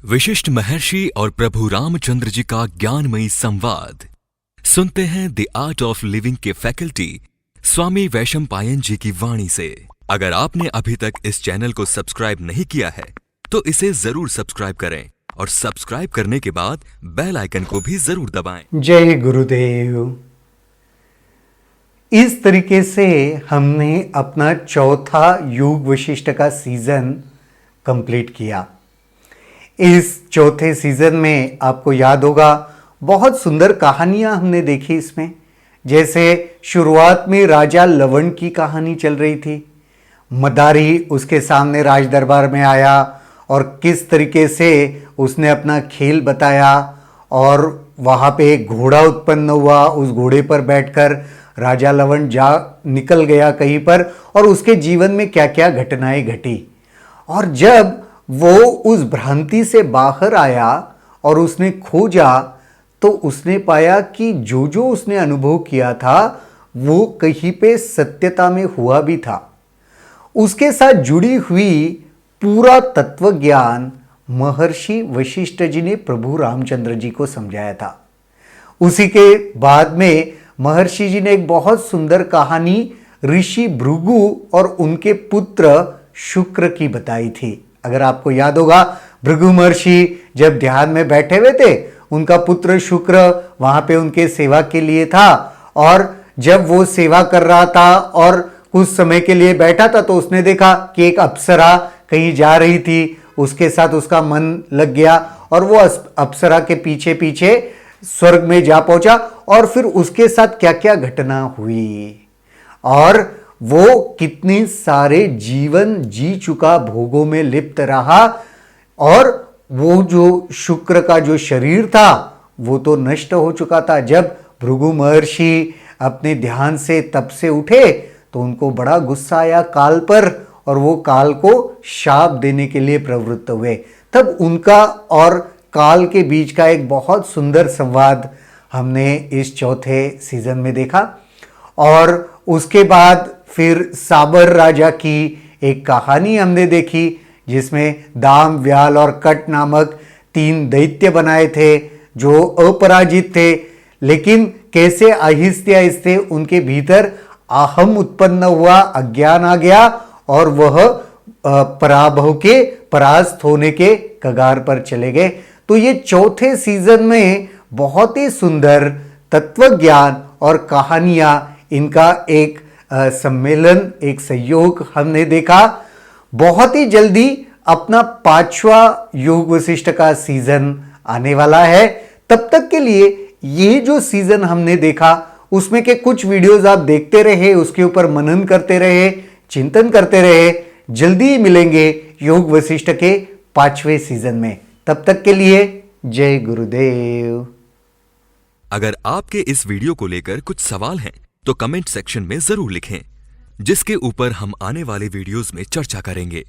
विशिष्ट महर्षि और प्रभु रामचंद्र जी का ज्ञानमयी संवाद सुनते हैं द आर्ट ऑफ लिविंग के फैकल्टी स्वामी वैशंपायन जी की वाणी से। अगर आपने अभी तक इस चैनल को सब्सक्राइब नहीं किया है तो इसे जरूर सब्सक्राइब करें और सब्सक्राइब करने के बाद बेल आइकन को भी जरूर दबाएं। जय गुरुदेव। इस तरीके से हमने अपना चौथा योग वशिष्ठ का सीजन कंप्लीट किया। इस चौथे सीजन में आपको याद होगा बहुत सुंदर कहानियां हमने देखी इसमें। जैसे शुरुआत में राजा लवण की कहानी चल रही थी। मदारी उसके सामने राज दरबार में आया और किस तरीके से उसने अपना खेल बताया और वहाँ पे एक घोड़ा उत्पन्न हुआ। उस घोड़े पर बैठकर राजा लवण निकल गया कहीं पर और उसके जीवन में क्या क्या घटनाएं घटी। और जब वो उस भ्रांति से बाहर आया और उसने खोजा तो उसने पाया कि जो जो उसने अनुभव किया था वो कहीं पे सत्यता में हुआ भी था। उसके साथ जुड़ी हुई पूरा तत्व ज्ञान महर्षि वशिष्ठ जी ने प्रभु रामचंद्र जी को समझाया था। उसी के बाद में महर्षि जी ने एक बहुत सुंदर कहानी ऋषि भृगु और उनके पुत्र शुक्र की बताई थी। अगर आपको याद होगा, भृगु महर्षि जब ध्यान में बैठे हुए थे, उनका पुत्र शुक्र वहां पे उनके सेवा के लिए था और जब वो सेवा कर रहा था और कुछ समय के लिए बैठा था तो उसने देखा कि एक अप्सरा कहीं जा रही थी। उसके साथ उसका मन लग गया और वो अप्सरा के पीछे पीछे स्वर्ग में जा पहुंचा और फिर उसके साथ क्या क्या घटना हुई और वो कितने सारे जीवन जी चुका, भोगों में लिप्त रहा और वो जो शुक्र का जो शरीर था वो तो नष्ट हो चुका था। जब भृगु महर्षि अपने ध्यान से तप से उठे तो उनको बड़ा गुस्सा आया काल पर और वो काल को शाप देने के लिए प्रवृत्त हुए। तब उनका और काल के बीच का एक बहुत सुंदर संवाद हमने इस चौथे सीजन में देखा। और उसके बाद फिर साबर राजा की एक कहानी हमने देखी जिसमें दाम, व्याल और कट नामक 3 दैत्य बनाए थे जो अपराजित थे, लेकिन कैसे आहिस्ते आहिस्ते उनके भीतर अहम उत्पन्न हुआ, अज्ञान आ गया और वह पराभव के परास्त होने के कगार पर चले गए। तो ये चौथे सीजन में बहुत ही सुंदर तत्व ज्ञान और कहानियां, इनका एक सम्मेलन, एक सहयोग हमने देखा। बहुत ही जल्दी अपना 5वां योग वशिष्ठ का सीजन आने वाला है। तब तक के लिए ये जो सीजन हमने देखा उसमें के कुछ वीडियोस आप देखते रहे, उसके ऊपर मनन करते रहे, चिंतन करते रहे। जल्दी ही मिलेंगे योग वशिष्ठ के 5वें सीजन में। तब तक के लिए जय गुरुदेव। अगर आपके इस वीडियो को लेकर कुछ सवाल हैं तो कमेंट सेक्शन में जरूर लिखें, जिसके ऊपर हम आने वाले वीडियोस में चर्चा करेंगे।